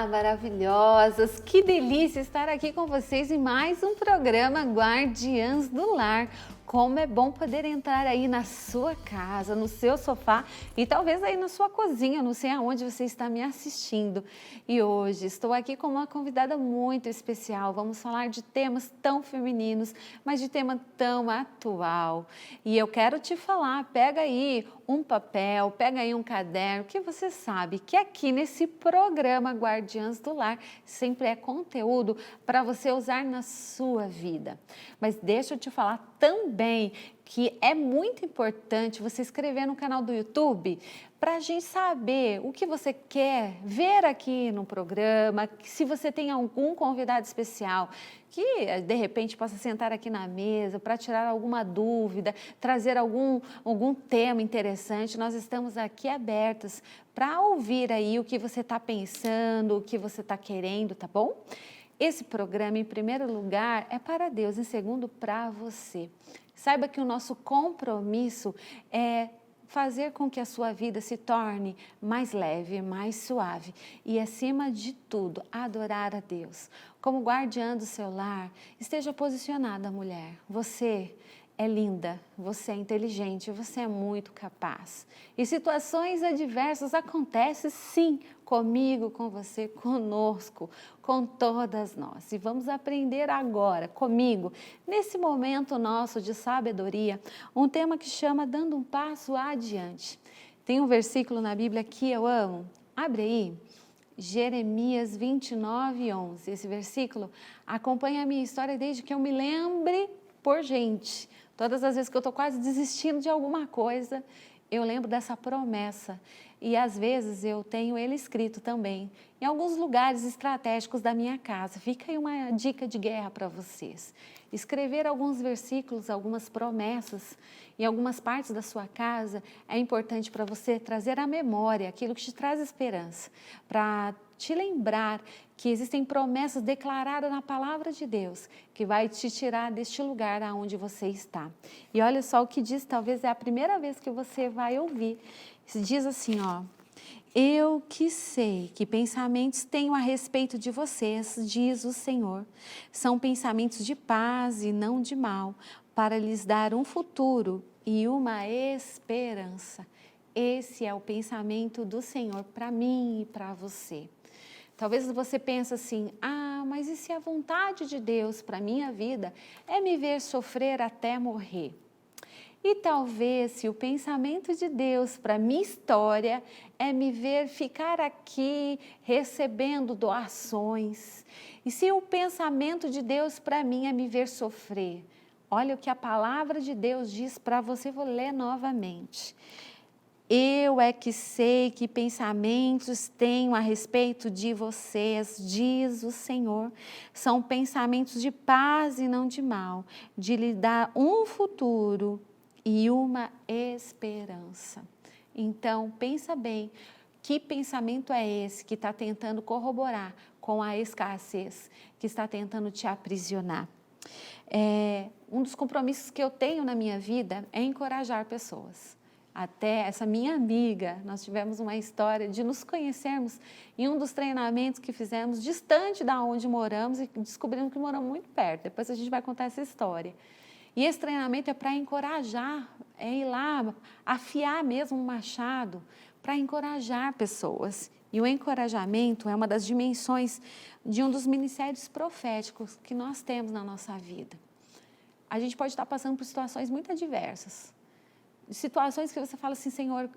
Olá, maravilhosas! Que delícia estar aqui com vocês em mais um programa Guardiãs do Lar. Como é bom poder entrar aí na sua casa, no seu sofá e talvez aí na sua cozinha, não sei aonde você está me assistindo. E hoje estou aqui com uma convidada muito especial. Vamos falar de temas tão femininos, mas de tema tão atual. E eu quero te falar, pega aí um papel, pega aí um caderno, que você sabe que aqui nesse programa Guardiãs do Lar sempre é conteúdo para você usar na sua vida. Mas deixa eu te falar também que é muito importante você inscrever no canal do YouTube para a gente saber o que você quer ver aqui no programa, se você tem algum convidado especial que de repente possa sentar aqui na mesa para tirar alguma dúvida, trazer algum tema interessante, nós estamos aqui abertos para ouvir aí o que você está pensando, o que você está querendo, tá bom? Esse programa, em primeiro lugar, é para Deus, em segundo, para você. Saiba que o nosso compromisso é fazer com que a sua vida se torne mais leve, mais suave e, acima de tudo, adorar a Deus. Como guardiã do seu lar, esteja posicionada, mulher. Você é linda, você é inteligente, você é muito capaz. E situações adversas acontecem sim, comigo, com você, conosco, com todas nós. E vamos aprender agora, comigo, nesse momento nosso de sabedoria, um tema que chama Dando um Passo Adiante. Tem um versículo na Bíblia que eu amo. Abre aí. Jeremias 29:11. Esse versículo acompanha a minha história desde que eu me lembre por gente. Todas as vezes que eu estou quase desistindo de alguma coisa, eu lembro dessa promessa. E às vezes eu tenho ele escrito também em alguns lugares estratégicos da minha casa. Fica aí uma dica de guerra para vocês. Escrever alguns versículos, algumas promessas em algumas partes da sua casa é importante para você trazer à memória aquilo que te traz esperança, para te lembrar que existem promessas declaradas na palavra de Deus que vai te tirar deste lugar aonde você está. E olha só o que diz, talvez é a primeira vez que você vai ouvir. Diz assim, ó: eu que sei que pensamentos tenho a respeito de vocês, diz o Senhor, são pensamentos de paz e não de mal, para lhes dar um futuro e uma esperança. Esse é o pensamento do Senhor para mim e para você. Talvez você pense assim, mas e se a vontade de Deus para a minha vida é me ver sofrer até morrer? E talvez se o pensamento de Deus para a minha história é me ver ficar aqui recebendo doações. E se o pensamento de Deus para mim é me ver sofrer? Olha o que a palavra de Deus diz para você, vou ler novamente. Eu é que sei que pensamentos tenho a respeito de vocês, diz o Senhor. São pensamentos de paz e não de mal, de lhe dar um futuro e uma esperança. Então, pensa bem, que pensamento é esse que está tentando corroborar com a escassez, que está tentando te aprisionar? Um dos compromissos que eu tenho na minha vida é encorajar pessoas. Até essa minha amiga, nós tivemos uma história de nos conhecermos em um dos treinamentos que fizemos distante da onde moramos e descobrimos que moramos muito perto. Depois a gente vai contar essa história. E esse treinamento é para encorajar, é ir lá, afiar mesmo um machado, para encorajar pessoas. E o encorajamento é uma das dimensões de um dos ministérios proféticos que nós temos na nossa vida. A gente pode estar passando por situações muito adversas. Situações que você fala assim, Senhor,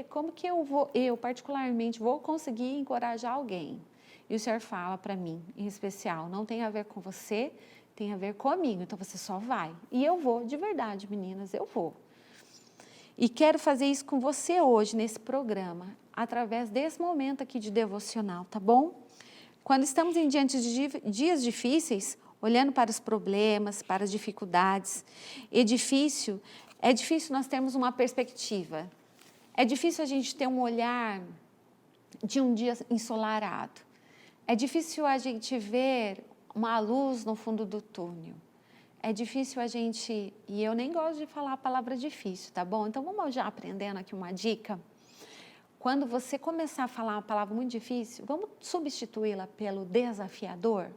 como que eu particularmente vou conseguir encorajar alguém? E o Senhor fala para mim, em especial, não tem a ver com você, tem a ver comigo, então você só vai. E eu vou, de verdade, meninas, eu vou. E quero fazer isso com você hoje, nesse programa, através desse momento aqui de devocional, tá bom? Quando estamos em diante de dias difíceis, olhando para os problemas, para as dificuldades, é difícil nós termos uma perspectiva. É difícil a gente ter um olhar de um dia ensolarado. É difícil a gente ver uma luz no fundo do túnel. É difícil a gente... E eu nem gosto de falar a palavra difícil, tá bom? Então vamos já aprendendo aqui uma dica. quando você começar a falar uma palavra muito difícil, vamos substituí-la pelo desafiador?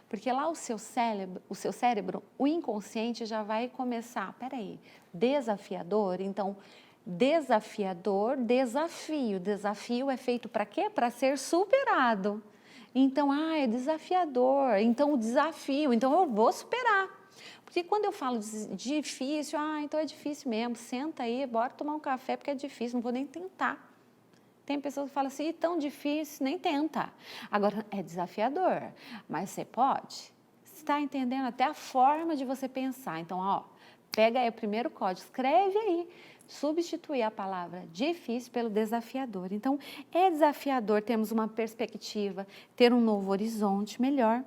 Porque lá o seu cérebro, o inconsciente já vai começar, peraí, desafiador? Então, desafiador, desafio. Desafio é feito para quê? Para ser superado. Então, é desafiador, então o desafio, então eu vou superar. Porque quando eu falo difícil, então é difícil mesmo, senta aí, bora tomar um café porque é difícil, não vou nem tentar. Tem pessoas que falam assim, tão difícil, nem tenta. Agora, é desafiador, mas você pode. Você está entendendo até a forma de você pensar. Então, pega aí o primeiro código, escreve aí. Substituir a palavra difícil pelo desafiador. Então, é desafiador termos uma perspectiva, ter um novo horizonte melhor.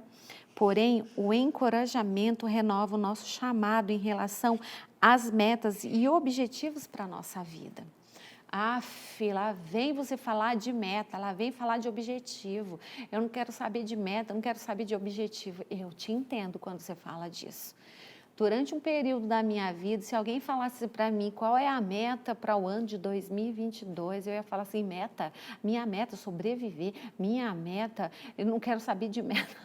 Porém, o encorajamento renova o nosso chamado em relação às metas e objetivos para a nossa vida. Lá vem você falar de meta, lá vem falar de objetivo. Eu não quero saber de meta, eu não quero saber de objetivo. Eu te entendo quando você fala disso. Durante um período da minha vida, se alguém falasse para mim qual é a meta para o ano de 2022, eu ia falar assim, minha meta é sobreviver, minha meta, eu não quero saber de meta.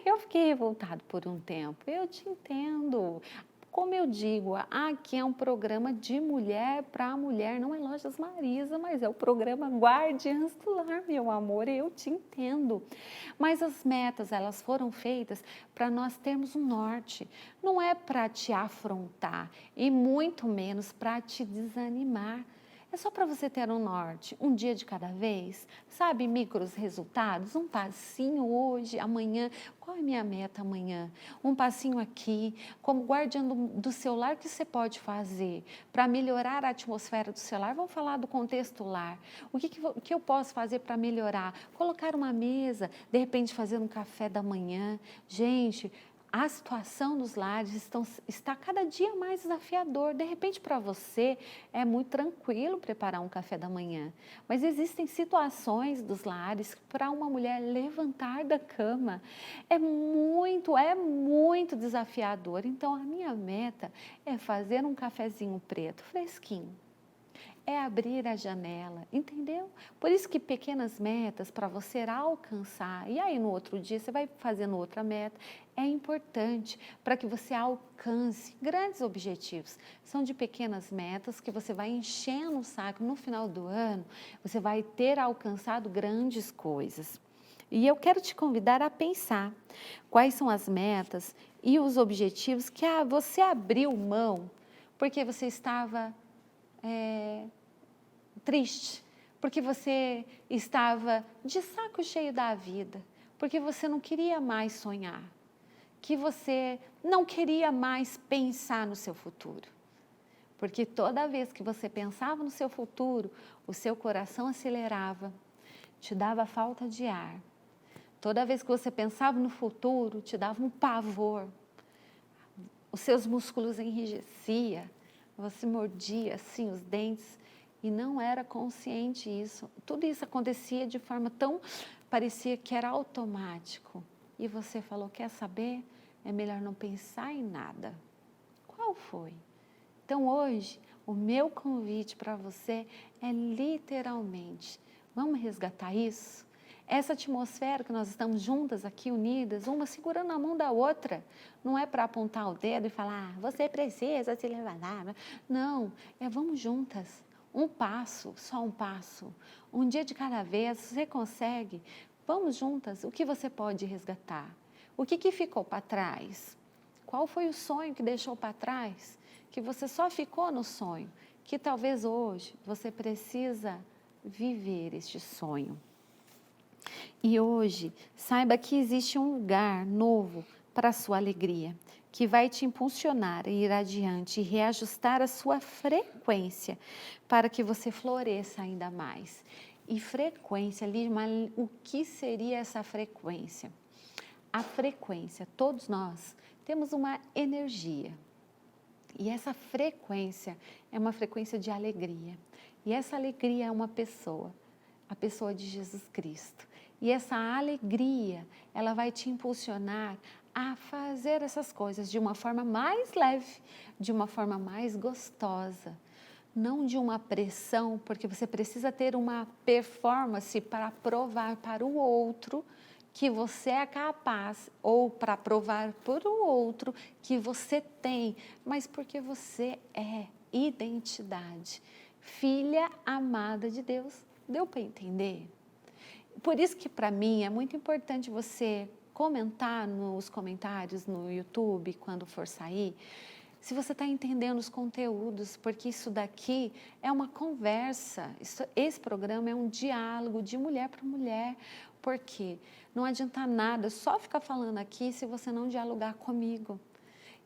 Eu fiquei revoltada por um tempo, eu te entendo. Como eu digo, aqui é um programa de mulher para mulher, não é Lojas Marisa, mas é o programa Guardiãs do Lar, meu amor, eu te entendo. Mas as metas, elas foram feitas para nós termos um norte, não é para te afrontar e muito menos para te desanimar. É só para você ter um norte, um dia de cada vez, sabe, micros resultados, um passinho hoje, amanhã, qual é a minha meta amanhã? Um passinho aqui, como guardião do seu lar, o que você pode fazer para melhorar a atmosfera do seu lar? Vamos falar do contexto lar, o que eu posso fazer para melhorar? Colocar uma mesa, de repente fazer um café da manhã, gente... A situação dos lares está cada dia mais desafiador. De repente, para você, é muito tranquilo preparar um café da manhã. Mas existem situações dos lares que para uma mulher levantar da cama é muito desafiador. Então, a minha meta é fazer um cafezinho preto, fresquinho. É abrir a janela, entendeu? Por isso que pequenas metas para você alcançar, e aí no outro dia você vai fazendo outra meta, é importante para que você alcance grandes objetivos. São de pequenas metas que você vai enchendo o saco no final do ano, você vai ter alcançado grandes coisas. E eu quero te convidar a pensar quais são as metas e os objetivos que você abriu mão porque você estava... triste, porque você estava de saco cheio da vida, porque você não queria mais sonhar, que você não queria mais pensar no seu futuro. Porque toda vez que você pensava no seu futuro, o seu coração acelerava, te dava falta de ar. Toda vez que você pensava no futuro, te dava um pavor. Os seus músculos enrijeciam, você mordia assim os dentes. E não era consciente isso. Tudo isso acontecia de forma tão... parecia que era automático. E você falou, quer saber? É melhor não pensar em nada. Qual foi? Então hoje, o meu convite para você é literalmente, vamos resgatar isso? Essa atmosfera que nós estamos juntas aqui, unidas, uma segurando a mão da outra. Não é para apontar o dedo e falar, você precisa se levantar. Não, vamos juntas. Um passo, só um passo, um dia de cada vez, você consegue. Vamos juntas, o que você pode resgatar? O que ficou para trás? Qual foi o sonho que deixou para trás? Que você só ficou no sonho, que talvez hoje você precisa viver este sonho. E hoje, saiba que existe um lugar novo para a sua alegria, que vai te impulsionar a ir adiante e reajustar a sua frequência para que você floresça ainda mais. E frequência, Lima, o que seria essa frequência? A frequência, todos nós temos uma energia. E essa frequência é uma frequência de alegria. E essa alegria é uma pessoa, a pessoa de Jesus Cristo. E essa alegria, ela vai te impulsionar a fazer essas coisas de uma forma mais leve, de uma forma mais gostosa. não de uma pressão, porque você precisa ter uma performance para provar para o outro que você é capaz, ou para provar para o outro que você tem, mas porque você é identidade, filha amada de Deus. Deu para entender? Por isso que para mim é muito importante você comentar nos comentários no YouTube, quando for sair, se você está entendendo os conteúdos, porque isso daqui é uma conversa, esse programa é um diálogo de mulher para mulher, porque não adianta nada só ficar falando aqui se você não dialogar comigo.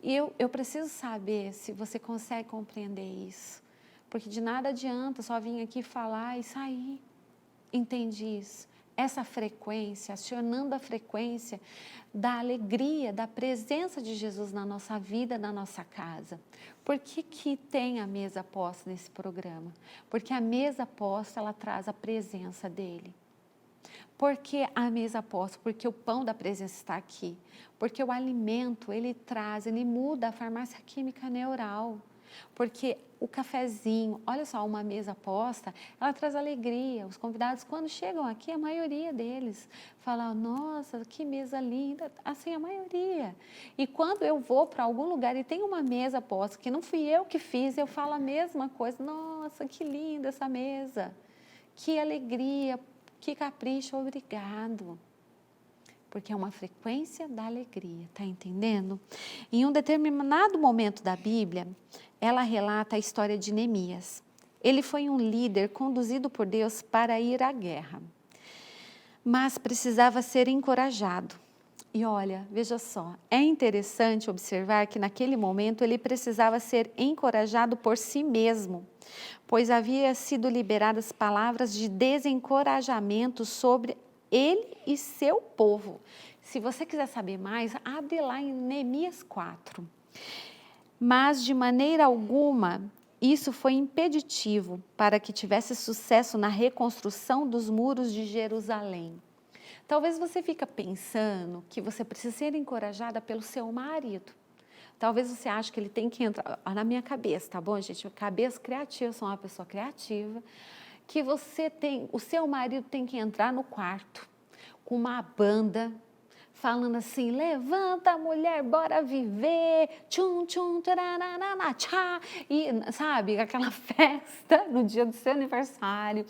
E eu preciso saber se você consegue compreender isso, porque de nada adianta só vir aqui falar e sair. Entende isso? Essa frequência, acionando a frequência da alegria, da presença de Jesus na nossa vida, na nossa casa. Por que tem a mesa posta nesse programa? Porque a mesa posta, ela traz a presença dele. Por que a mesa posta? Porque o pão da presença está aqui. Porque o alimento, ele traz, ele muda a farmácia química neural. Porque o cafezinho, olha só, uma mesa posta, ela traz alegria. Os convidados, quando chegam aqui, a maioria deles fala, nossa, que mesa linda, assim, a maioria. E quando eu vou para algum lugar e tem uma mesa posta, que não fui eu que fiz, eu falo a mesma coisa, nossa, que linda essa mesa, que alegria, que capricho, obrigado. Porque é uma frequência da alegria, tá entendendo? Em um determinado momento da Bíblia, ela relata a história de Neemias. Ele foi um líder conduzido por Deus para ir à guerra, mas precisava ser encorajado. E olha, veja só, é interessante observar que naquele momento ele precisava ser encorajado por si mesmo, pois havia sido liberadas palavras de desencorajamento sobre ele e seu povo. Se você quiser saber mais, abre lá em Neemias 4. Mas de maneira alguma isso foi impeditivo para que tivesse sucesso na reconstrução dos muros de Jerusalém. Talvez você fique pensando que você precisa ser encorajada pelo seu marido. Talvez você ache que ele tem que entrar, na minha cabeça, tá bom, gente? Cabeça criativa, eu sou uma pessoa criativa, que o seu marido tem que entrar no quarto com uma banda, falando assim, levanta mulher, bora viver, tchum, tchum, taranana, tchá, e sabe, aquela festa no dia do seu aniversário,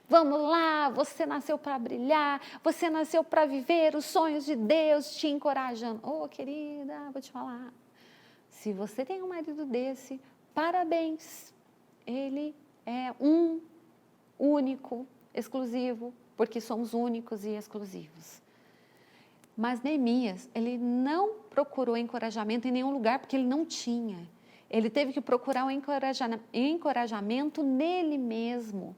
vamos lá, você nasceu para brilhar, você nasceu para viver os sonhos de Deus, te encorajando. Ô, querida, vou te falar, se você tem um marido desse, parabéns, ele é um único, exclusivo, porque somos únicos e exclusivos. Mas Neemias, ele não procurou encorajamento em nenhum lugar porque ele não tinha. Ele teve que procurar um encorajamento nele mesmo,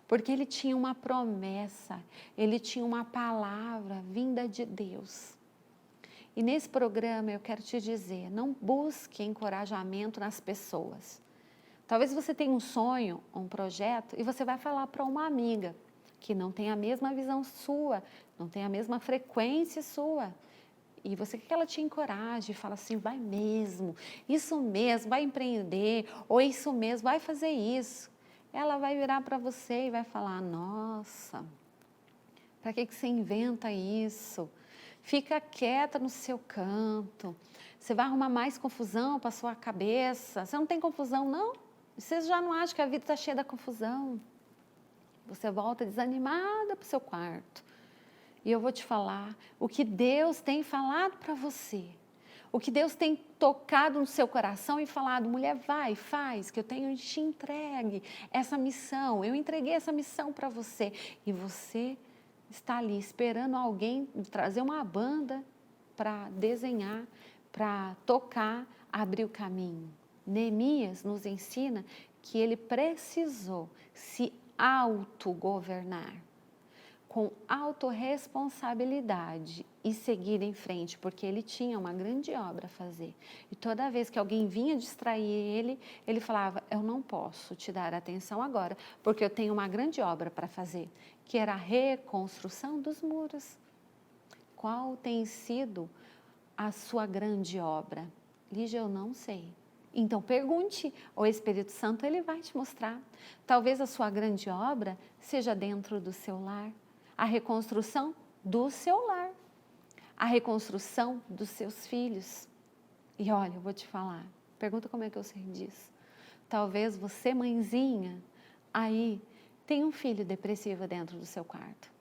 porque ele tinha uma promessa, ele tinha uma palavra vinda de Deus. E nesse programa eu quero te dizer, não busque encorajamento nas pessoas. Talvez você tenha um sonho, um projeto, e você vai falar para uma amiga que não tem a mesma visão sua, não tem a mesma frequência sua. E você quer que ela te encoraje e fala assim, vai mesmo, isso mesmo, vai empreender, ou isso mesmo, vai fazer isso. Ela vai virar para você e vai falar, nossa, para que você inventa isso? Fica quieta no seu canto, você vai arrumar mais confusão para a sua cabeça, você não tem confusão não? Você já não acha que a vida está cheia da confusão? Você volta desanimada para o seu quarto. E eu vou te falar o que Deus tem falado para você. O que Deus tem tocado no seu coração e falado, mulher, vai, faz, que eu tenho te entregue essa missão. Eu entreguei essa missão para você. E você está ali esperando alguém trazer uma banda para desenhar, para tocar, abrir o caminho. Neemias nos ensina que ele precisou se autogovernar, com autorresponsabilidade e seguir em frente, porque ele tinha uma grande obra a fazer. E toda vez que alguém vinha distrair ele, ele falava, eu não posso te dar atenção agora, porque eu tenho uma grande obra para fazer, que era a reconstrução dos muros. Qual tem sido a sua grande obra? Lígia, eu não sei. Então pergunte, o Espírito Santo ele vai te mostrar. Talvez a sua grande obra seja dentro do seu lar, a reconstrução do seu lar, a reconstrução dos seus filhos. E olha, eu vou te falar, pergunta como é que eu sei disso. Talvez você, mãezinha, aí tem um filho depressivo dentro do seu quarto.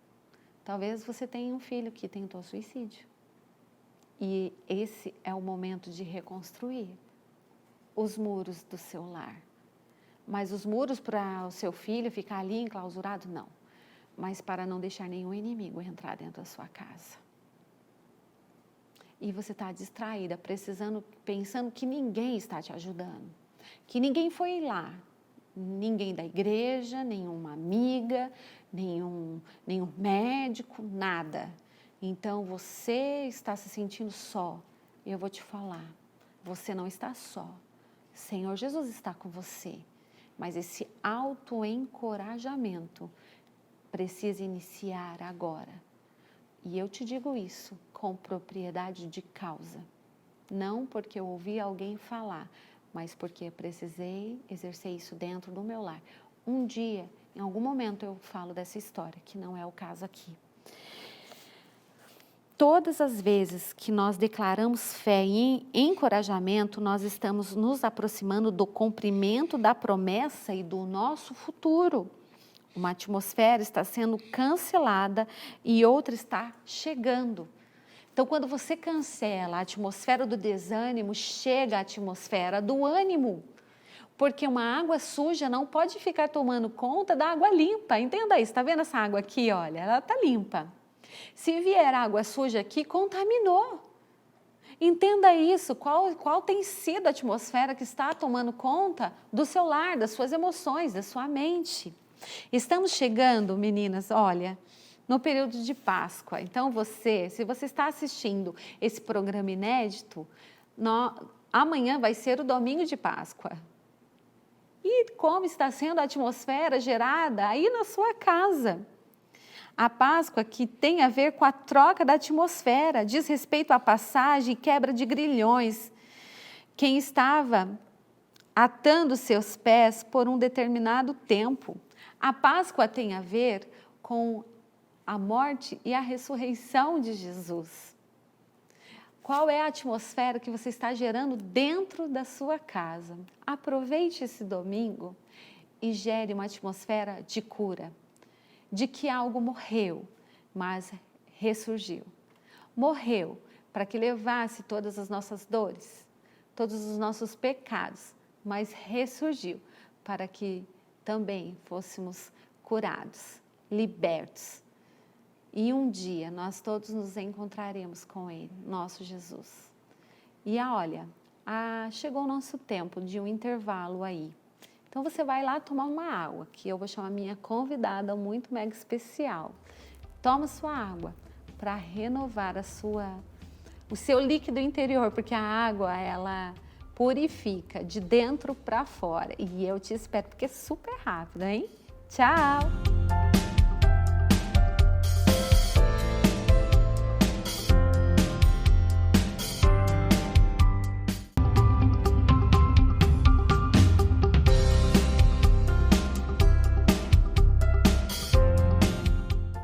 Talvez você tenha um filho que tentou suicídio. E esse é o momento de reconstruir os muros do seu lar. Mas os muros para o seu filho ficar ali enclausurado, não. Mas para não deixar nenhum inimigo entrar dentro da sua casa. E você está distraída, pensando que ninguém está te ajudando. Que ninguém foi lá. Ninguém da igreja, nenhuma amiga, nenhum médico, nada. Então você está se sentindo só. E eu vou te falar, você não está só. Senhor Jesus está com você. Mas esse autoencorajamento precisa iniciar agora. E eu te digo isso com propriedade de causa. Não porque eu ouvi alguém falar, mas porque eu precisei exercer isso dentro do meu lar. Um dia, em algum momento eu falo dessa história, que não é o caso aqui. Todas as vezes que nós declaramos fé e encorajamento, nós estamos nos aproximando do cumprimento da promessa e do nosso futuro. Uma atmosfera está sendo cancelada e outra está chegando. Então, quando você cancela a atmosfera do desânimo, chega a atmosfera do ânimo. Porque uma água suja não pode ficar tomando conta da água limpa. Entenda isso, está vendo essa água aqui? Olha, ela está limpa. Se vier água suja aqui, contaminou. Entenda isso, qual tem sido a atmosfera que está tomando conta do seu lar, das suas emoções, da sua mente. Estamos chegando, meninas, olha, no período de Páscoa. Então se você está assistindo esse programa inédito, amanhã vai ser o domingo de Páscoa. E como está sendo a atmosfera gerada aí na sua casa? A Páscoa que tem a ver com a troca da atmosfera, diz respeito à passagem e quebra de grilhões. Quem estava atando seus pés por um determinado tempo. A Páscoa tem a ver com a morte e a ressurreição de Jesus. Qual é a atmosfera que você está gerando dentro da sua casa? Aproveite esse domingo e gere uma atmosfera de cura. De que algo morreu, mas ressurgiu. Morreu para que levasse todas as nossas dores, todos os nossos pecados, mas ressurgiu para que também fôssemos curados, libertos. E um dia nós todos nos encontraremos com Ele, nosso Jesus. E olha, chegou o nosso tempo de um intervalo aí. Então você vai lá tomar uma água, que eu vou chamar minha convidada muito mega especial. Toma sua água para renovar o seu líquido interior, porque a água ela purifica de dentro para fora. E eu te espero, porque é super rápido, hein? Tchau!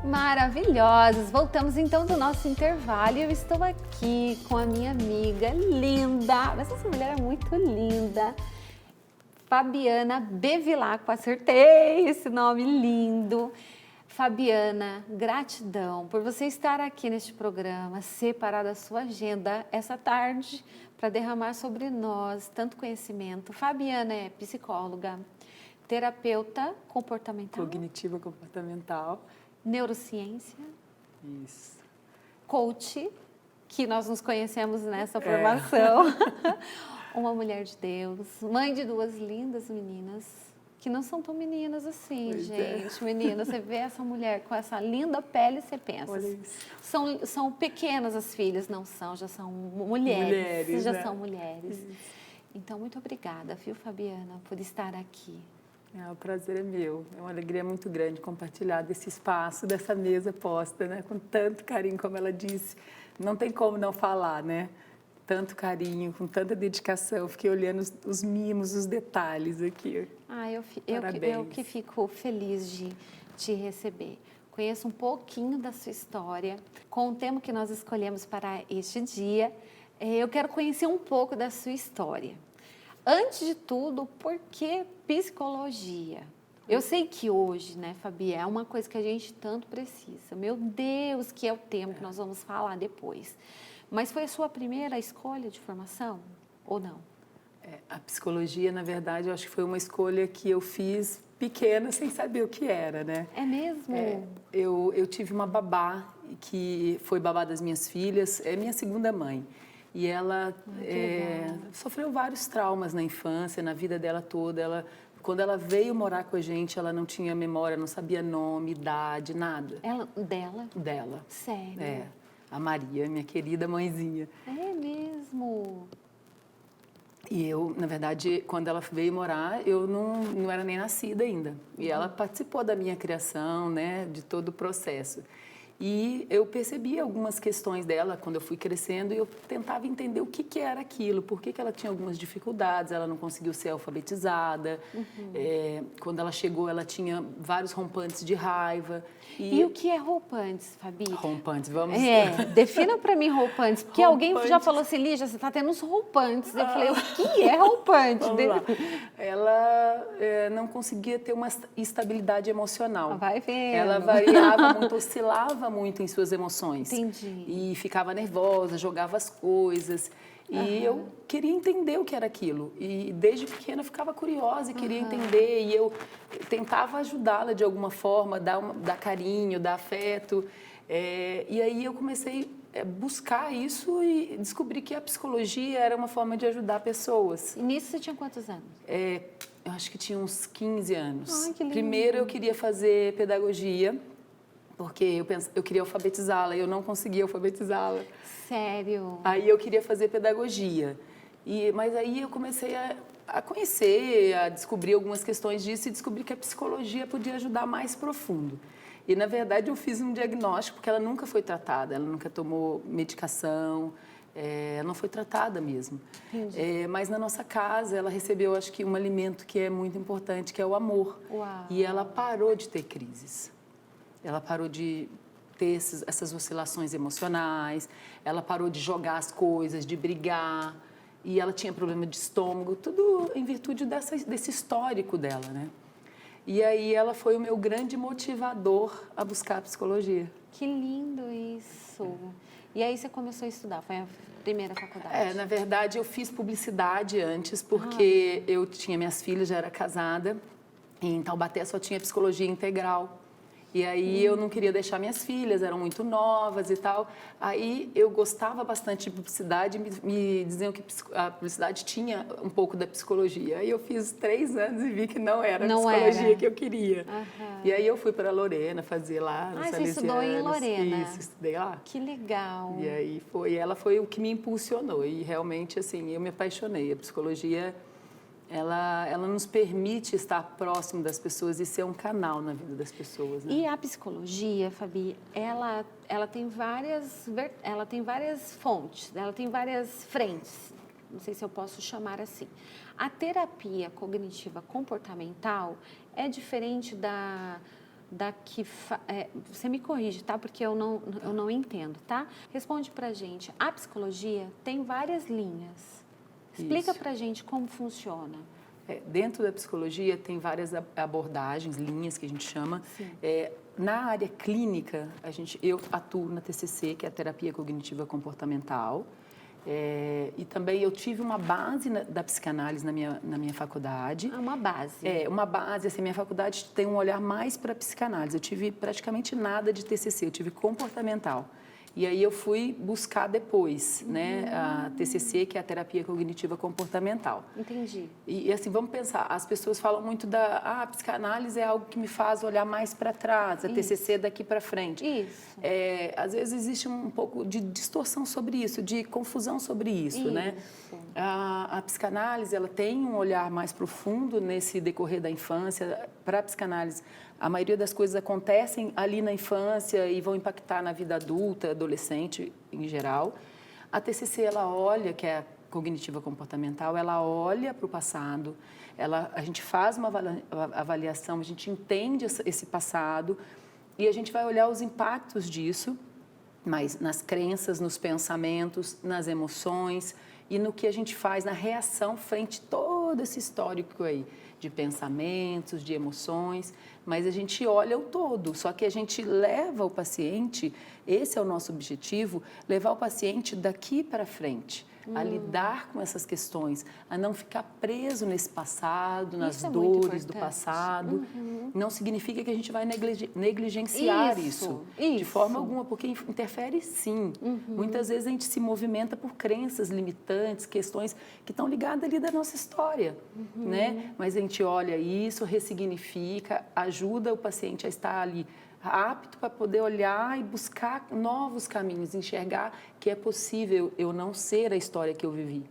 Maravilhosas! Voltamos então do nosso intervalo e eu estou aqui com a minha amiga linda, mas essa mulher é muito linda, Fabiana Bevilacqua, acertei esse nome lindo. Fabiana, gratidão por você estar aqui neste programa, separar da sua agenda essa tarde para derramar sobre nós tanto conhecimento. Fabiana é psicóloga, terapeuta comportamental, cognitiva comportamental, neurociência, isso, coach, que nós nos conhecemos nessa formação, uma mulher de Deus, mãe de duas lindas meninas, que não são tão meninas assim, pois gente. Menina, você vê essa mulher com essa linda pele e você pensa, olha isso. São pequenas as filhas, não são, já são mulheres já, né? São mulheres. Isso. Então, muito obrigada, viu, Fabiana, por estar aqui. O prazer é meu, é uma alegria muito grande compartilhar desse espaço, dessa mesa posta, né? Com tanto carinho, como ela disse, não tem como não falar, né? tanto carinho, com tanta dedicação. Fiquei olhando os mimos, os detalhes aqui. Eu que fico feliz de te receber. Conheço um pouquinho da sua história. Com o tema que nós escolhemos para este dia, eu quero conhecer um pouco da sua história. Antes de tudo, por que psicologia? Eu sei que hoje, né, Fabi, é uma coisa que a gente tanto precisa. Meu Deus, que é o tema que nós vamos falar depois. Mas foi a sua primeira escolha de formação ou não? A psicologia, na verdade, eu acho que foi uma escolha que eu fiz pequena, sem saber o que era, né? É mesmo? Eu tive uma babá, que foi babá das minhas filhas, é minha segunda mãe. E ela sofreu vários traumas na infância, na vida dela toda. Quando ela veio morar com a gente, ela não tinha memória, não sabia nome, idade, nada. Dela? Dela. Sério? A Maria, minha querida mãezinha. É mesmo? E eu, na verdade, quando ela veio morar, eu não era nem nascida ainda. E ela participou da minha criação, né, de todo o processo. E eu percebi algumas questões dela quando eu fui crescendo e eu tentava entender o que era aquilo, por que ela tinha algumas dificuldades, ela não conseguiu ser alfabetizada. Quando ela chegou, ela tinha vários rompantes de raiva. E o que é rompantes, Fabi? Rompantes, vamos... Defina para mim rompantes, porque alguém já falou assim, Lígia, você está tendo uns rompantes. Eu falei, o que é rompante? Vamos lá. Ela não conseguia ter uma estabilidade emocional. Vai vendo. Ela variava muito, oscilava muito em suas emoções. Entendi. E ficava nervosa, jogava as coisas. E eu queria entender o que era aquilo. E desde pequena eu ficava curiosa e queria entender. E eu tentava ajudá-la de alguma forma, dar carinho, dar afeto. E aí eu comecei a buscar isso e descobri que a psicologia era uma forma de ajudar pessoas. E nisso você tinha quantos anos? Eu acho que tinha uns 15 anos. Ai, que lindo. Primeiro eu queria fazer pedagogia, porque eu queria alfabetizá-la e eu não conseguia alfabetizá-la. Sério? Aí eu queria fazer pedagogia. Mas aí eu comecei a conhecer, a descobrir algumas questões disso e descobri que a psicologia podia ajudar mais profundo. E, na verdade, eu fiz um diagnóstico, porque ela nunca foi tratada, ela nunca tomou medicação, ela não foi tratada mesmo. Mas na nossa casa, ela recebeu, acho que, um alimento que é muito importante, que é o amor. Uau. E ela parou de ter crises. Ela parou de ter essas oscilações emocionais, ela parou de jogar as coisas, de brigar, e ela tinha problema de estômago, tudo em virtude desse histórico dela, né? E aí ela foi o meu grande motivador a buscar a psicologia. Que lindo isso! E aí você começou a estudar, foi a primeira faculdade? Na verdade eu fiz publicidade antes, porque eu tinha minhas filhas, já era casada, e em Taubaté só tinha psicologia integral. E aí eu não queria deixar minhas filhas, eram muito novas e tal. Aí eu gostava bastante de publicidade, me diziam que a publicidade tinha um pouco da psicologia. Aí eu fiz 3 anos e vi que não era a psicologia que eu queria. E aí eu fui para Lorena fazer lá. Você estudou em Lorena? Isso, estudei lá. Que legal. E aí ela foi o que me impulsionou. E realmente, assim, eu me apaixonei. A psicologia... Ela nos permite estar próximo das pessoas e ser um canal na vida das pessoas. Né? E a psicologia, Fabi, ela tem várias fontes, ela tem várias frentes, não sei se eu posso chamar assim. A terapia cognitiva comportamental é diferente da que... você me corrige, tá? Porque eu não entendo, tá? Responde pra gente. A psicologia tem várias linhas. Explica pra gente como funciona. Dentro da psicologia tem várias abordagens, linhas que a gente chama. Na área clínica, eu atuo na TCC, que é a Terapia Cognitiva Comportamental. E também eu tive uma base da psicanálise na minha faculdade. Uma base. Uma base. Assim, minha faculdade tem um olhar mais para a psicanálise. Eu tive praticamente nada de TCC, eu tive comportamental. E aí eu fui buscar depois, né, a TCC, que é a Terapia Cognitiva Comportamental. Entendi. E assim, vamos pensar, as pessoas falam muito a psicanálise é algo que me faz olhar mais para trás, a TCC daqui para frente. Isso. Às vezes existe um pouco de distorção sobre isso, de confusão sobre isso, né? A psicanálise, ela tem um olhar mais profundo nesse decorrer da infância. Para a psicanálise, a maioria das coisas acontecem ali na infância e vão impactar na vida adulta, adolescente em geral. A TCC, ela olha, que é a cognitiva comportamental, ela olha para o passado, a gente faz uma avaliação, a gente entende esse passado e a gente vai olhar os impactos disso, mas nas crenças, nos pensamentos, nas emoções e no que a gente faz na reação frente a todo esse histórico aí de pensamentos, de emoções, mas a gente olha o todo, só que a gente leva o paciente, esse é o nosso objetivo, levar o paciente daqui para frente, a lidar com essas questões, a não ficar preso nesse passado, nas dores do passado. Não significa que a gente vai negligenciar isso de forma alguma, porque interfere sim. Muitas vezes a gente se movimenta por crenças limitantes, questões que estão ligadas ali da nossa história, né? Mas a gente olha isso, ressignifica, ajuda o paciente a estar ali apto para poder olhar e buscar novos caminhos, enxergar que é possível eu não ser a história que eu vivi.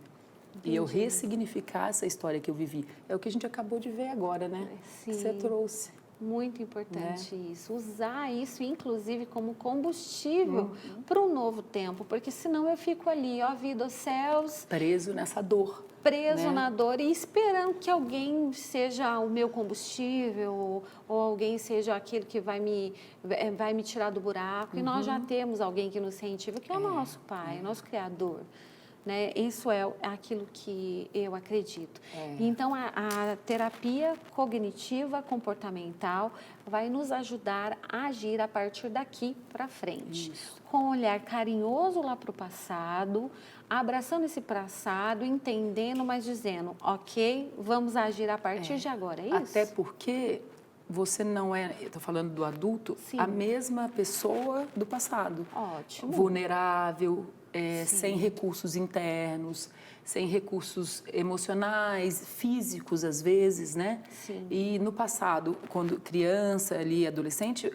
E eu ressignificar essa história que eu vivi. É o que a gente acabou de ver agora, né? Sim. Que você trouxe. Muito importante isso. Usar isso, inclusive, como combustível para um novo tempo. Porque senão eu fico ali, ó vida aos céus. Preso nessa dor. Preso na dor e esperando que alguém seja o meu combustível ou alguém seja aquele que vai me tirar do buraco. E nós já temos alguém que nos incentiva, que é o nosso Pai, o nosso Criador. Né? Isso é aquilo que eu acredito. Então, a terapia cognitiva comportamental vai nos ajudar a agir a partir daqui para frente. Isso. Com um olhar carinhoso lá para o passado, abraçando esse passado, entendendo, mas dizendo, ok, vamos agir a partir de agora, é isso? Até porque você não é, eu estou falando do adulto, a mesma pessoa do passado. Ótimo. Vulnerável, sem recursos internos, sem recursos emocionais, físicos às vezes, né? Sim. E no passado, quando criança, ali, adolescente,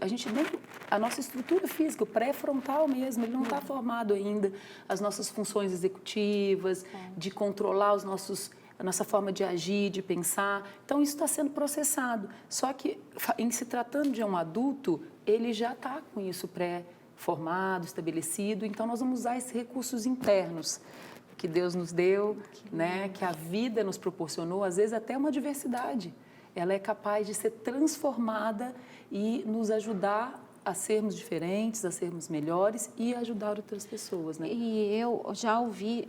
a nossa estrutura física, o pré-frontal mesmo, ele não está formado ainda, as nossas funções executivas, de controlar a nossa forma de agir, de pensar. Então, isso está sendo processado. Só que, em se tratando de um adulto, ele já está com isso pré-formado, estabelecido. Então, nós vamos usar esses recursos internos que Deus nos deu, né? Que a vida nos proporcionou, às vezes até uma diversidade. Ela é capaz de ser transformada e nos ajudar a sermos diferentes, a sermos melhores e ajudar outras pessoas, né? E eu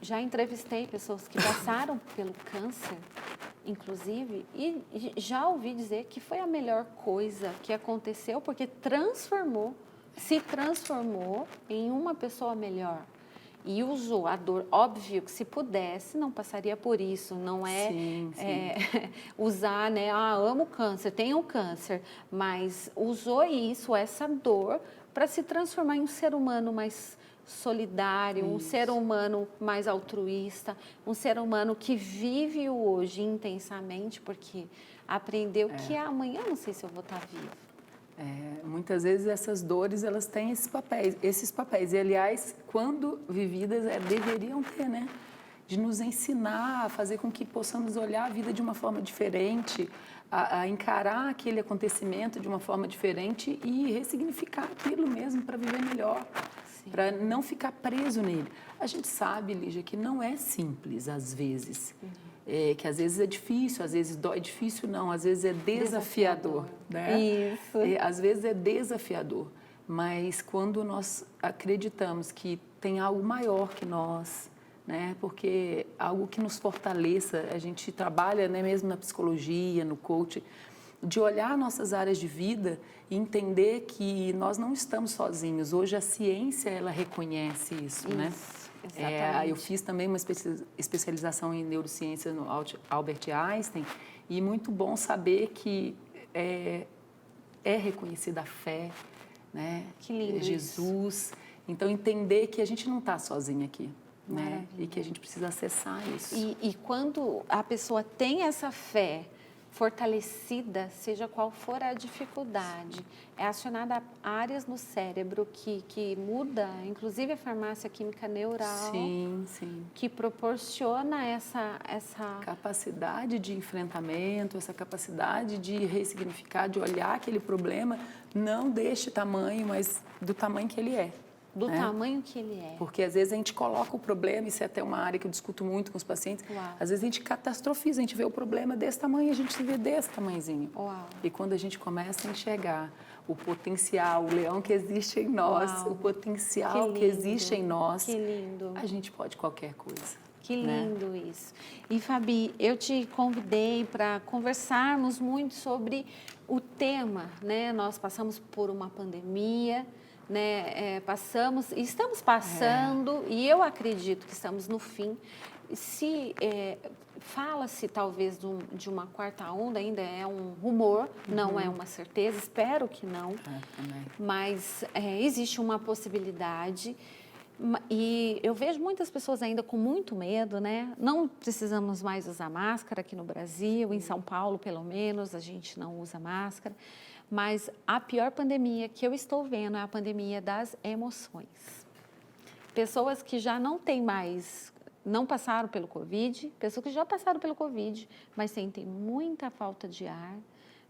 já entrevistei pessoas que passaram pelo câncer, inclusive, e já ouvi dizer que foi a melhor coisa que aconteceu, porque se transformou em uma pessoa melhor. E usou a dor, óbvio que se pudesse, não passaria por isso, não é, usar, né, amo câncer, tenho câncer, mas usou essa dor, para se transformar em um ser humano mais solidário, um ser humano mais altruísta, um ser humano que vive o hoje intensamente, porque aprendeu que amanhã não sei se eu vou estar vivo. Muitas vezes essas dores, elas têm esses papéis. E, aliás, quando vividas, deveriam ter, né? De nos ensinar a fazer com que possamos olhar a vida de uma forma diferente, a encarar aquele acontecimento de uma forma diferente e ressignificar aquilo mesmo para viver melhor, para não ficar preso nele. A gente sabe, Lígia, que não é simples, às vezes. Que às vezes é difícil, às vezes dói. Difícil não, às vezes é desafiador. Né? Isso. Às vezes é desafiador, mas quando nós acreditamos que tem algo maior que nós, né? Porque algo que nos fortaleça, a gente trabalha, né, mesmo na psicologia, no coaching, de olhar nossas áreas de vida e entender que nós não estamos sozinhos. Hoje a ciência, ela reconhece isso, né? Eu fiz também uma especialização em neurociência no Albert Einstein e muito bom saber que é reconhecida a fé, né? Que lindo Jesus. Isso. Então, entender que a gente não está sozinho aqui, né? E que a gente precisa acessar isso. E quando a pessoa tem essa fé fortalecida, seja qual for a dificuldade, é acionada áreas no cérebro que muda, inclusive a farmácia química neural, que proporciona essa capacidade de enfrentamento, essa capacidade de ressignificar, de olhar aquele problema, não deste tamanho, mas do tamanho que ele é. Do né? tamanho que ele é. Porque às vezes a gente coloca o problema, isso é até uma área que eu discuto muito com os pacientes, às vezes a gente catastrofiza, a gente vê o problema desse tamanho, a gente se vê desse tamanhozinho. Uau. E quando a gente começa a enxergar o potencial, o leão que existe em nós, Uau. o potencial que existe em nós, que lindo. a gente pode qualquer coisa. Que né? lindo isso. E, Fabi, eu te convidei para conversarmos muito sobre o tema, né? Nós passamos por uma pandemia, né? Estamos passando, e eu acredito que estamos no fim. Fala-se talvez de uma quarta onda, ainda é um rumor, não é uma certeza, espero que não. Também. Mas existe uma possibilidade. E eu vejo muitas pessoas ainda com muito medo, né? Não precisamos mais usar máscara aqui no Brasil, em São Paulo, pelo menos, a gente não usa máscara. Mas a pior pandemia que eu estou vendo é a pandemia das emoções. Pessoas que já não têm mais, não passaram pelo Covid, pessoas que já passaram pelo Covid, mas sentem muita falta de ar,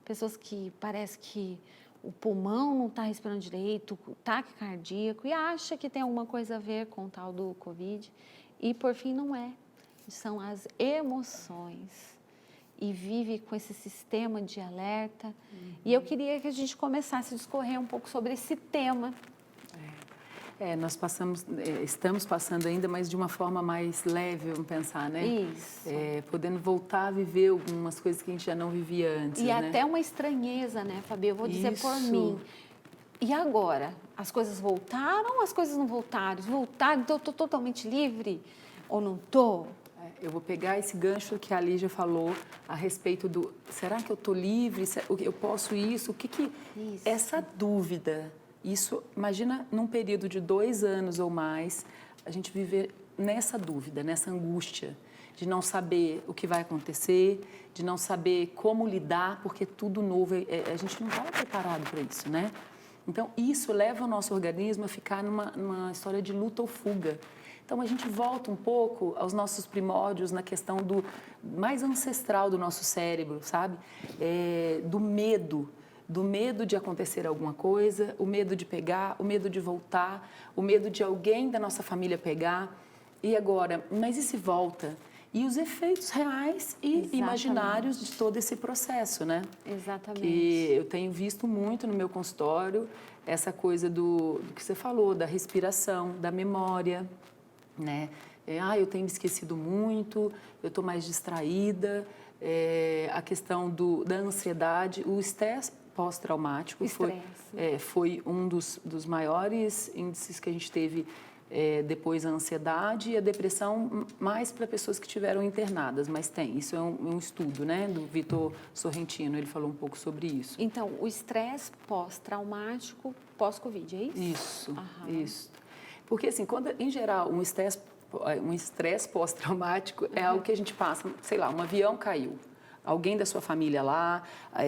pessoas que parece que o pulmão não está respirando direito, ataque cardíaco, e acha que tem alguma coisa a ver com o tal do Covid. E, por fim, não é. São as emoções. E vive com esse sistema de alerta. E eu queria que a gente começasse a discorrer um pouco sobre esse tema. Nós estamos passando ainda, mas de uma forma mais leve, vamos pensar, né? Isso. Podendo voltar a viver algumas coisas que a gente já não vivia antes, E né? até uma estranheza, né, Fabi? Eu vou dizer por mim. E agora? As coisas voltaram ou as coisas não voltaram? Voltaram, então eu estou totalmente livre ou não estou? Eu vou pegar esse gancho que a Lígia falou a respeito do... Será que eu estou livre? Eu posso isso? O que Isso. Essa dúvida... Isso, imagina num período de 2 anos ou mais, a gente viver nessa dúvida, nessa angústia, de não saber o que vai acontecer, de não saber como lidar, porque tudo novo, a gente não estava preparado para isso, né? Então, isso leva o nosso organismo a ficar numa história de luta ou fuga. Então, a gente volta um pouco aos nossos primórdios na questão do mais ancestral do nosso cérebro, sabe? Do medo de acontecer alguma coisa, o medo de pegar, o medo de voltar, o medo de alguém da nossa família pegar. E agora, mas e se volta? E os efeitos reais e Exatamente. imaginários de todo esse processo, né? Exatamente. Que eu tenho visto muito no meu consultório, essa coisa do que você falou, da respiração, da memória, né? Eu tenho me esquecido muito, eu estou mais distraída, a questão da ansiedade, o estresse pós-traumático foi um dos maiores índices que a gente teve depois a ansiedade e a depressão, mais para pessoas que tiveram internadas, mas isso é um estudo, né, do Vitor Sorrentino, ele falou um pouco sobre isso. Então, o estresse pós-traumático, pós-Covid, é isso? Isso. Porque, assim, quando, em geral, um estresse pós-traumático é algo que a gente passa, sei lá, um avião caiu, alguém da sua família lá,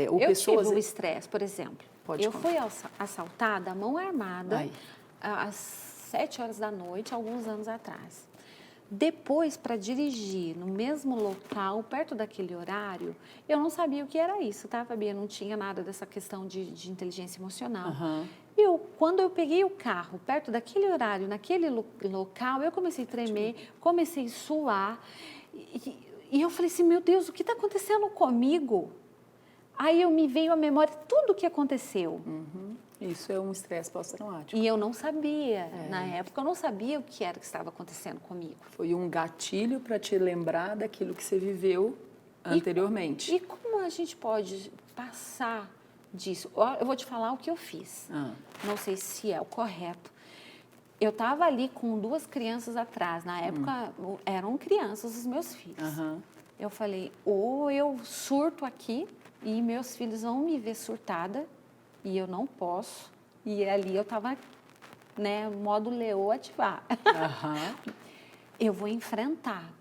ou pessoas... Eu tive o estresse, por exemplo. Eu fui assaltada à mão armada às 7 horas da noite, alguns anos atrás. Depois, para dirigir no mesmo local, perto daquele horário, eu não sabia o que era isso, tá, Fabi? Eu não tinha nada dessa questão de inteligência emocional. Quando eu peguei o carro, perto daquele horário, naquele local, eu comecei a tremer, comecei a suar. E eu falei assim, meu Deus, o que está acontecendo comigo? Aí me veio à memória tudo o que aconteceu. Isso é um estresse pós-traumático. E eu não sabia, na época eu não sabia o que era que estava acontecendo comigo. Foi um gatilho para te lembrar daquilo que você viveu anteriormente. E como a gente pode passar disso? Eu vou te falar o que eu fiz. Não sei se é o correto. Eu estava ali com 2 crianças atrás. Na época, eram crianças os meus filhos. Eu falei, ou eu surto aqui e meus filhos vão me ver surtada e eu não posso. E ali eu estava, né, modo leoa ativar. Eu vou enfrentar.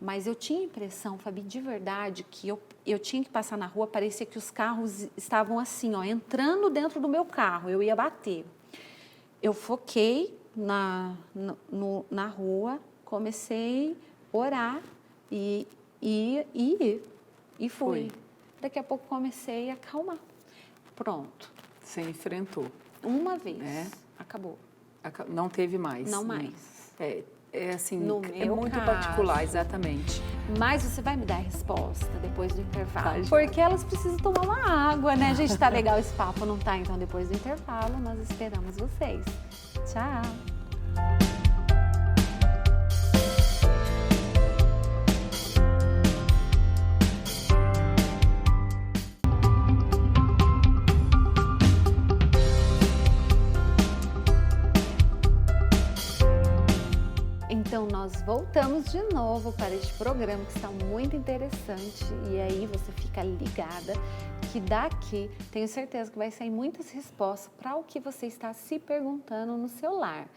Mas eu tinha a impressão, Fabi, de verdade, que eu tinha que passar na rua, parecia que os carros estavam assim, ó, entrando dentro do meu carro, eu ia bater. Eu foquei na rua, comecei a orar e fui. Daqui a pouco comecei a acalmar. Pronto. Você enfrentou. Uma vez. Acabou. Não teve mais. Não mais. É assim, No é meu muito caso. particular, exatamente. Mas você vai me dar a resposta depois do intervalo. Vai. Porque elas precisam tomar uma água, né? Gente, tá legal esse papo, não tá? Então, depois do intervalo, nós esperamos vocês. Tchau! Então, nós voltamos de novo para este programa que está muito interessante e aí você fica ligada que daqui tenho certeza que vai sair muitas respostas para o que você está se perguntando no seu lar.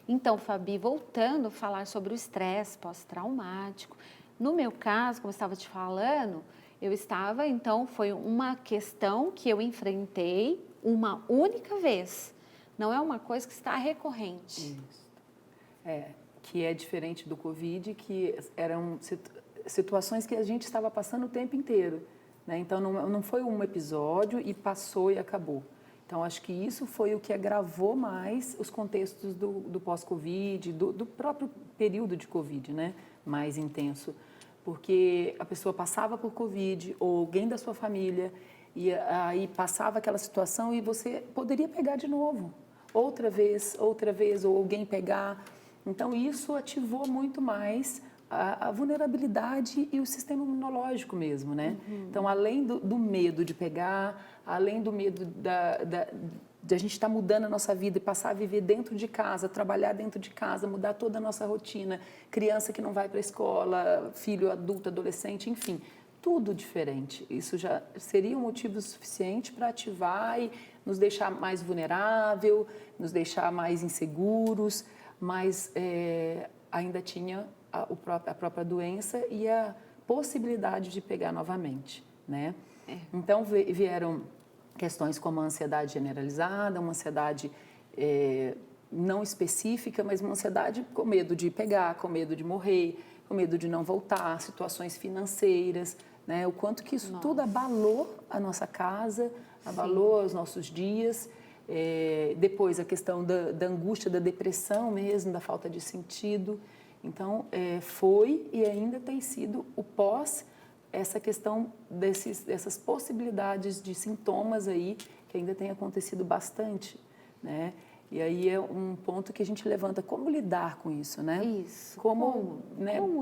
Então, Fabi, voltando a falar sobre o estresse pós-traumático, no meu caso, como eu estava te falando, então, foi uma questão que eu enfrentei uma única vez, não é uma coisa que está recorrente. Isso. Que é diferente do Covid, que eram situações que a gente estava passando o tempo inteiro, né? Então, não foi um episódio e passou e acabou. Então, acho que isso foi o que agravou mais os contextos do pós-Covid, do próprio período de Covid, né? Mais intenso. Porque a pessoa passava por Covid, ou alguém da sua família, e aí passava aquela situação e você poderia pegar de novo. Outra vez, ou alguém pegar. Então, isso ativou muito mais a vulnerabilidade e o sistema imunológico mesmo, né? Então, além do medo de pegar, além do medo de a gente estar mudando a nossa vida e passar a viver dentro de casa, trabalhar dentro de casa, mudar toda a nossa rotina, criança que não vai para a escola, filho, adulto, adolescente, enfim, tudo diferente. Isso já seria um motivo suficiente para ativar e nos deixar mais vulnerável, nos deixar mais inseguros, mas ainda tinha a própria doença e a possibilidade de pegar novamente, né? Então, vieram questões como a ansiedade generalizada, uma ansiedade não específica, mas uma ansiedade com medo de pegar, com medo de morrer, com medo de não voltar, situações financeiras, né? O quanto que isso tudo abalou a nossa casa, abalou os nossos dias. Depois a questão da angústia, da depressão mesmo, da falta de sentido. Então, foi e ainda tem sido o pós, essa questão dessas possibilidades de sintomas aí, que ainda tem acontecido bastante, né? E aí é um ponto que a gente levanta, como lidar com isso, né? Isso, Como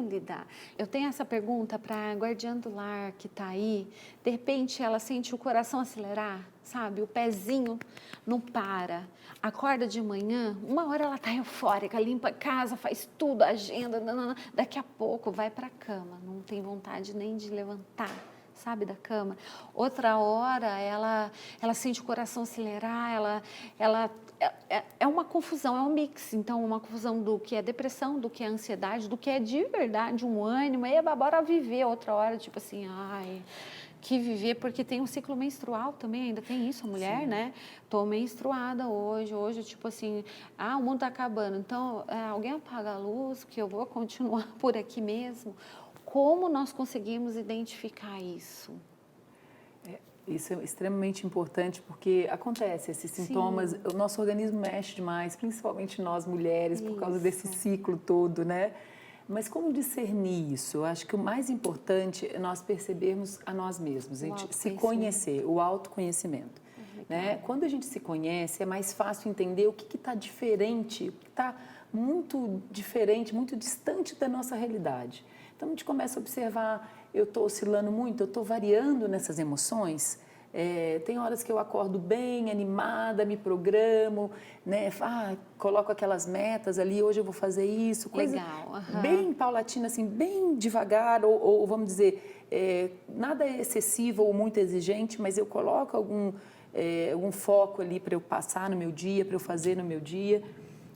lidar? Eu tenho essa pergunta para a guardiã do lar que está aí, de repente ela sente o coração acelerar, sabe? O pezinho não para, acorda de manhã, uma hora ela está eufórica, limpa a casa, faz tudo, agenda, daqui a pouco vai para a cama, não tem vontade nem de levantar, sabe, da cama. Outra hora ela sente o coração acelerar, é uma confusão, é um mix. Então, uma confusão do que é depressão, do que é ansiedade, do que é de verdade um ânimo. E bora viver. Outra hora, tipo assim, ai, que viver, porque tem um ciclo menstrual também, ainda tem isso, a mulher, né? Tô menstruada hoje, tipo assim, o mundo tá acabando. Então, alguém apaga a luz, que eu vou continuar por aqui mesmo. Como nós conseguimos identificar isso? Isso é extremamente importante porque acontece esses sintomas, o nosso organismo mexe demais, principalmente nós mulheres, por causa desse ciclo todo, né? Mas como discernir isso? Eu acho que o mais importante é nós percebermos a nós mesmos, a gente se conhecer, o autoconhecimento. Né? Quando a gente se conhece, é mais fácil entender o que está diferente, o que está muito diferente, muito distante da nossa realidade. Então, a gente começa a observar, eu estou oscilando muito, eu estou variando nessas emoções. Tem horas que eu acordo bem, animada, me programo, né? Coloco aquelas metas ali, hoje eu vou fazer isso. Coisa bem paulatina, assim, bem devagar, ou vamos dizer, nada excessivo ou muito exigente, mas eu coloco algum foco ali para eu passar no meu dia, para eu fazer no meu dia.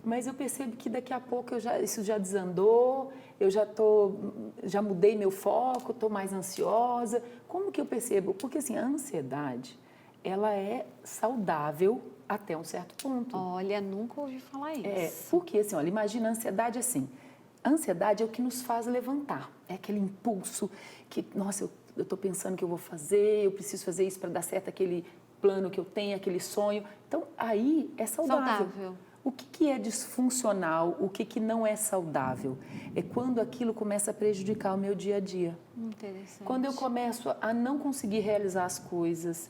Mas eu percebo que daqui a pouco isso já desandou, eu já mudei meu foco, estou mais ansiosa. Como que eu percebo? Porque assim, a ansiedade, ela é saudável até um certo ponto. Olha, nunca ouvi falar isso. Porque assim, olha, imagina a ansiedade assim. A ansiedade é o que nos faz levantar, é aquele impulso que, nossa, eu estou pensando que eu vou fazer, eu preciso fazer isso para dar certo aquele plano que eu tenho, aquele sonho. Então, aí é saudável. O que é disfuncional, o que não é saudável? É quando aquilo começa a prejudicar o meu dia a dia. Interessante. Quando eu começo a não conseguir realizar as coisas,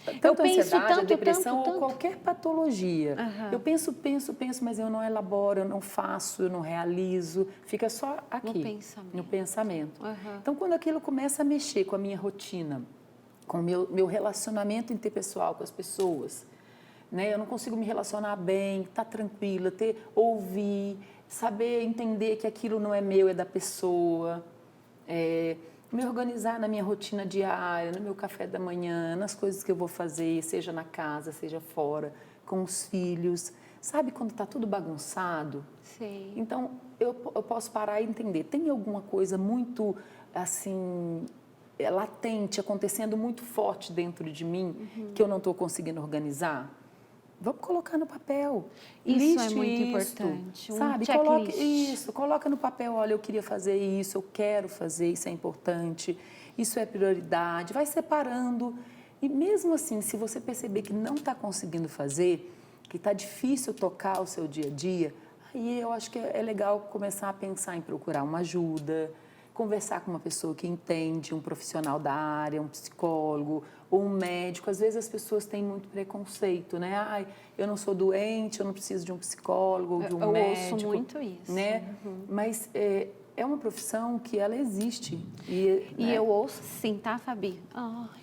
Eu tanto a penso ansiedade, a tanto, depressão tanto, ou tanto. qualquer patologia. Aham. Eu penso, mas eu não elaboro, eu não faço, eu não realizo, fica só aqui, no pensamento. Aham. Então, quando aquilo começa a mexer com a minha rotina, com o meu relacionamento interpessoal com as pessoas, né? Eu não consigo me relacionar bem, estar tranquila, ouvir, saber entender que aquilo não é meu, é da pessoa, me organizar na minha rotina diária, no meu café da manhã, nas coisas que eu vou fazer, seja na casa, seja fora, com os filhos. Sabe quando está tudo bagunçado? Sim. Então, eu posso parar e entender. Tem alguma coisa muito, assim, latente, acontecendo muito forte dentro de mim, que eu não estou conseguindo organizar? Vamos colocar no papel. Isso é Liste muito isto, importante. sabe? Coloca no papel, olha, eu queria fazer isso, eu quero fazer, isso é importante, isso é prioridade. Vai separando. E mesmo assim, se você perceber que não está conseguindo fazer, que está difícil tocar o seu dia a dia, aí eu acho que é legal começar a pensar em procurar uma ajuda, conversar com uma pessoa que entende, um profissional da área, um psicólogo ou um médico. Às vezes as pessoas têm muito preconceito, né? Ai, eu não sou doente, eu não preciso de um psicólogo ou de um médico. Eu ouço muito isso. Né? Mas é uma profissão que ela existe. E né? eu ouço sim, tá, Fabi? Ai,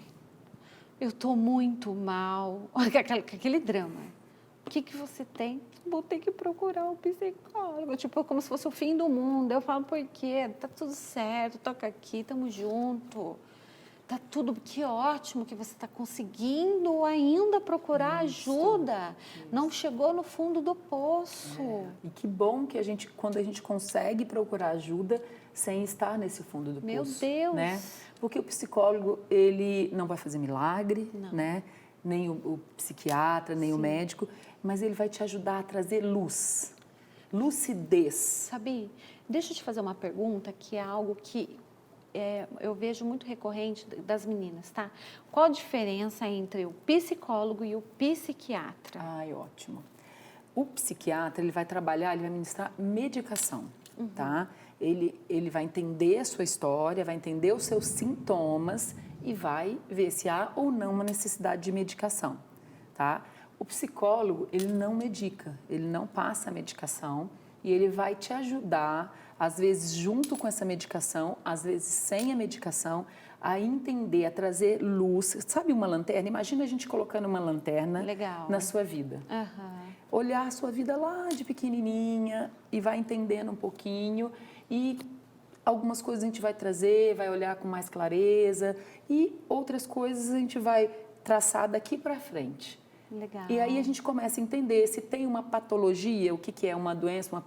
eu tô muito mal. Aquele drama. O que você tem? Vou ter que procurar um psicólogo. Tipo, como se fosse o fim do mundo. Eu falo, por quê? Tá tudo certo, toca aqui, tamo junto. Tá tudo, que ótimo que você está conseguindo ainda procurar ajuda. Não chegou no fundo do poço. E que bom que quando a gente consegue procurar ajuda sem estar nesse fundo do Meu poço. Deus! Né? Porque o psicólogo, ele não vai fazer milagre, Não. né? Nem o psiquiatra, nem o médico, mas ele vai te ajudar a trazer luz, lucidez. Sabe, deixa eu te fazer uma pergunta que é algo que eu vejo muito recorrente das meninas, tá? Qual a diferença entre o psicólogo e o psiquiatra? Ai, ótimo. O psiquiatra, ele vai trabalhar, ele vai ministrar medicação, tá? Ele vai entender a sua história, vai entender os seus sintomas e vai ver se há ou não uma necessidade de medicação, tá? O psicólogo, ele não medica, ele não passa a medicação e ele vai te ajudar, às vezes junto com essa medicação, às vezes sem a medicação, a entender, a trazer luz. Sabe uma lanterna? Imagina a gente colocando uma lanterna na sua vida. Olhar a sua vida lá de pequenininha e vai entendendo um pouquinho e algumas coisas a gente vai trazer, vai olhar com mais clareza e outras coisas a gente vai traçar daqui para frente. Legal. E aí a gente começa a entender se tem uma patologia, o que é uma doença,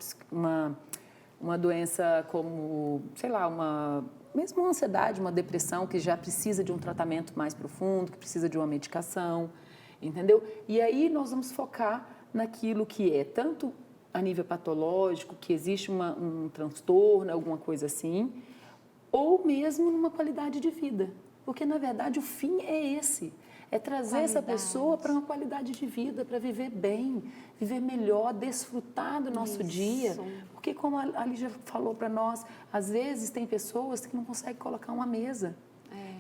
uma doença como, sei lá, mesmo uma ansiedade, uma depressão que já precisa de um tratamento mais profundo, que precisa de uma medicação, entendeu? E aí nós vamos focar naquilo que é tanto a nível patológico, que existe um transtorno, alguma coisa assim, ou mesmo numa qualidade de vida. Porque, na verdade, o fim é esse. É trazer essa pessoa para uma qualidade de vida, para viver bem, viver melhor, desfrutar do nosso dia. Porque, como a Lígia falou para nós, às vezes tem pessoas que não conseguem colocar uma mesa,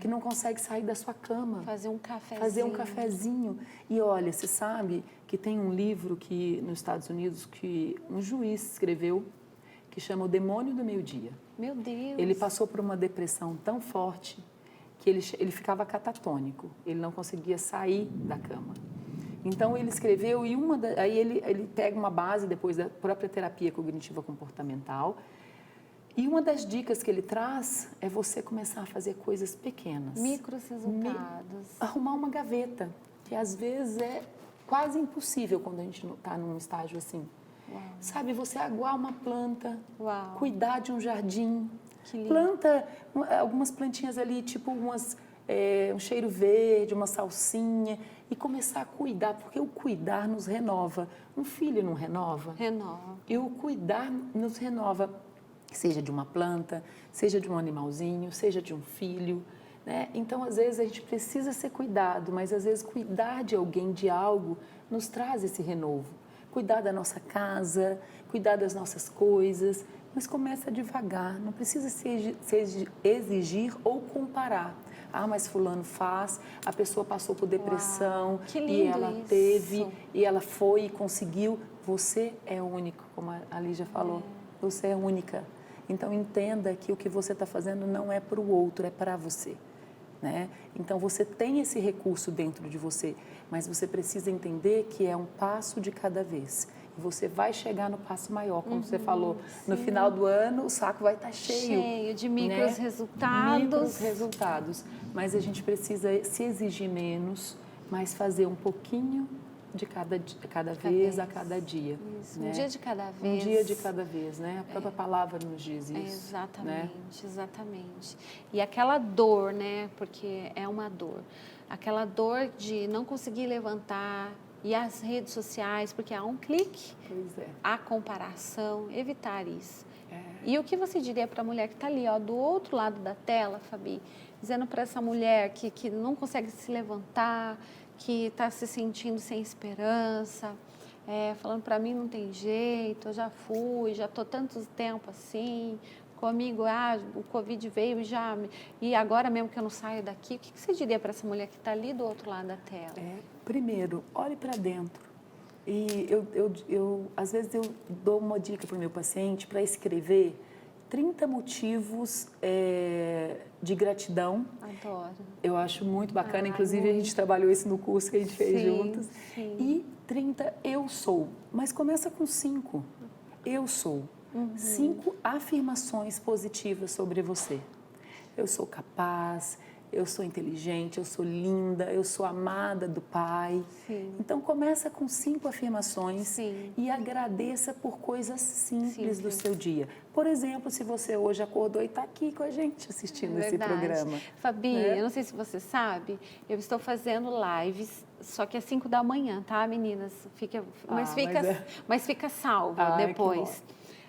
que não conseguem sair da sua cama. Fazer um cafezinho. Fazer um cafezinho. E olha, você sabe que tem um livro que nos Estados Unidos que um juiz escreveu que chama O Demônio do Meio-Dia. Meu Deus! Ele passou por uma depressão tão forte que ele ficava catatônico, ele não conseguia sair da cama. Então, ele escreveu, e aí ele pega uma base depois da própria terapia cognitiva comportamental, e uma das dicas que ele traz é você começar a fazer coisas pequenas. Micros resultados. Arrumar uma gaveta, que às vezes é quase impossível quando a gente está num estágio assim. Uau. Sabe, você aguar uma planta, Uau. Cuidar de um jardim. Que lindo. Planta algumas plantinhas ali, tipo um cheiro verde, uma salsinha, e começar a cuidar, porque o cuidar nos renova. Um filho não renova? Renova. E o cuidar nos renova, seja de uma planta, seja de um animalzinho, seja de um filho, né? Então, às vezes, a gente precisa ser cuidado, mas às vezes cuidar de alguém, de algo, nos traz esse renovo. cuidar da nossa casa, cuidar das nossas coisas, mas começa devagar, não precisa se exigir ou comparar. Ah, mas fulano faz, a pessoa passou por depressão, que lindo e ela isso. teve, e ela foi e conseguiu. Você é único, como a Lígia falou, você é única. Então entenda que o que você está fazendo não é para o outro, é para você. Né? Então você tem esse recurso dentro de você, mas você precisa entender que é um passo de cada vez. E você vai chegar no passo maior, como você falou. No final do ano, o saco vai estar cheio de micros resultados. Micros resultados. Mas a gente precisa se exigir menos, mas fazer um pouquinho de cada vez a cada dia. Isso, né? Um dia de cada vez. Um dia de cada vez, né? A própria palavra nos diz isso. Exatamente, né? exatamente. E aquela dor, né? Porque é uma dor. Aquela dor de não conseguir levantar, e as redes sociais, porque há um clique, há comparação, evitar isso. E o que você diria para a mulher que está ali, ó, do outro lado da tela, Fabi, dizendo para essa mulher que não consegue se levantar, que está se sentindo sem esperança, falando para mim não tem jeito, eu já fui, já estou tanto tempo assim, comigo, o Covid veio e agora mesmo que eu não saio daqui, o que você diria para essa mulher que está ali do outro lado da tela? Primeiro, olhe para dentro. E às vezes eu dou uma dica para o meu paciente para escrever 30 motivos de gratidão. Adoro. Eu acho muito bacana, inclusive a gente trabalhou isso no curso que a gente fez juntos. Sim. E 30 eu sou, mas começa com 5. Eu sou. 5 afirmações positivas sobre você. Eu sou capaz, eu sou inteligente, eu sou linda, eu sou amada do Pai. Sim. Então, começa com 5 afirmações. Sim. E agradeça por coisas simples do seu dia. Por exemplo, se você hoje acordou e está aqui com a gente assistindo esse programa. Fabi, eu não sei se você sabe, eu estou fazendo lives, só que às 5 da manhã, tá, meninas? Mas fica salvo depois.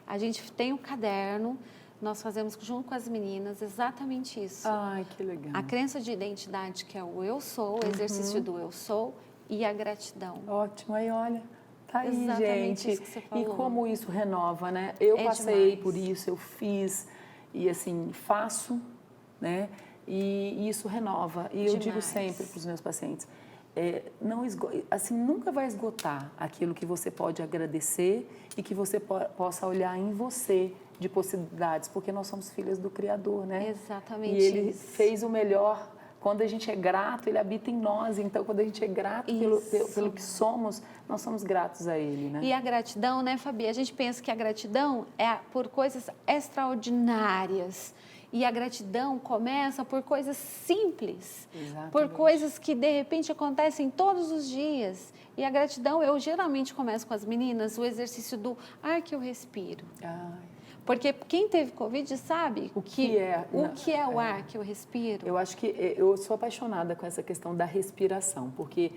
A gente tem um caderno, nós fazemos junto com as meninas exatamente isso. Ai, que legal. A crença de identidade, que é o eu sou, o exercício do eu sou e a gratidão. Ótimo, aí olha, tá aí, exatamente gente. Isso que você falou. E como isso renova, né? Eu passei por isso, eu fiz e assim, faço, né? E isso renova. E eu digo sempre para os meus pacientes, nunca vai esgotar aquilo que você pode agradecer e que você possa olhar em você de possibilidades, porque nós somos filhas do Criador, né? Exatamente. E Ele fez o melhor. Quando a gente é grato, Ele habita em nós. Então, quando a gente é grato pelo que somos, nós somos gratos a Ele, né? E a gratidão, né, Fabi? A gente pensa que a gratidão é por coisas extraordinárias. E a gratidão começa por coisas simples, por coisas que de repente acontecem todos os dias. E a gratidão, eu geralmente começo com as meninas o exercício do ar que eu respiro. Porque quem teve Covid sabe o que é o ar que eu respiro. Eu acho que eu sou apaixonada com essa questão da respiração, porque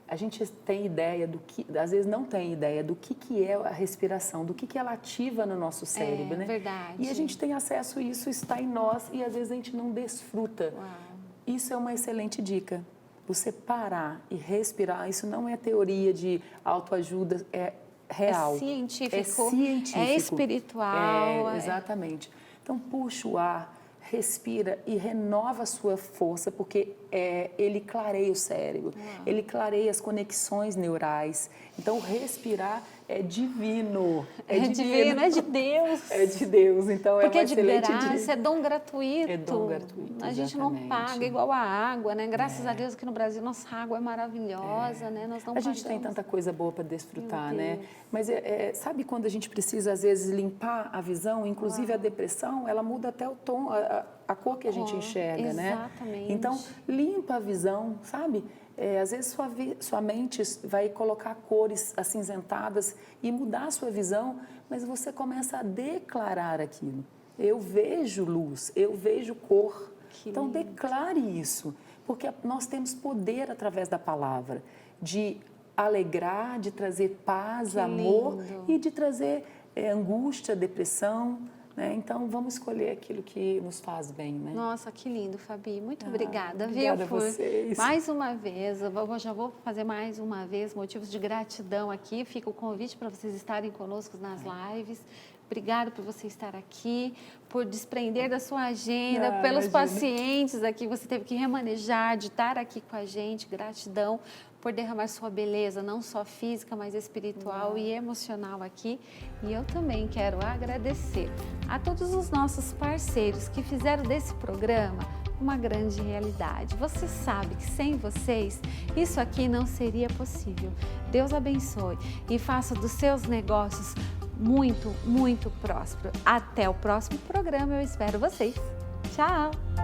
a gente tem ideia do que, às vezes não tem ideia do que é a respiração, do que ela ativa no nosso cérebro, né? Verdade. E a gente tem acesso a isso, está em nós e às vezes a gente não desfruta. Uau. Isso é uma excelente dica. Você parar e respirar, isso não é teoria de autoajuda, é real. É científico. É científico. É espiritual. Exatamente. Então, puxa o ar, respira e renova a sua força, porque ele clareia o cérebro, ele clareia as conexões neurais. Então, respirar é divino. É divino, é de Deus. É de Deus, então porque é uma excelente graça, é dom gratuito. É dom gratuito, a gente não paga igual a água, né? Graças a Deus aqui no Brasil nossa água é maravilhosa, né? Nós não A gente pagamos. tem tanta coisa boa para desfrutar, né? Mas sabe quando a gente precisa, às vezes, limpar a visão? Inclusive a depressão, ela muda até o tom, a cor que a gente enxerga, né? Exatamente. Então, limpa a visão, sabe? Às vezes sua mente vai colocar cores acinzentadas e mudar a sua visão, mas você começa a declarar aquilo. Eu vejo luz, eu vejo cor. Então, declare isso, porque nós temos poder através da palavra de alegrar, de trazer paz, amor e de trazer angústia, depressão. né? Então, vamos escolher aquilo que nos faz bem, né? Nossa, que lindo, Fabi. Muito obrigada, obrigada viu? a vocês. Mais uma vez, já vou fazer mais uma vez motivos de gratidão aqui. Fica o convite para vocês estarem conosco nas lives. Obrigada por você estar aqui, por desprender da sua agenda, pelos pacientes aqui, você teve que remanejar, de estar aqui com a gente. Gratidão por derramar sua beleza, não só física, mas espiritual e emocional aqui. E eu também quero agradecer a todos os nossos parceiros que fizeram desse programa uma grande realidade. Você sabe que sem vocês, isso aqui não seria possível. Deus abençoe e faça dos seus negócios muito, muito próspero. Até o próximo programa, eu espero vocês. Tchau!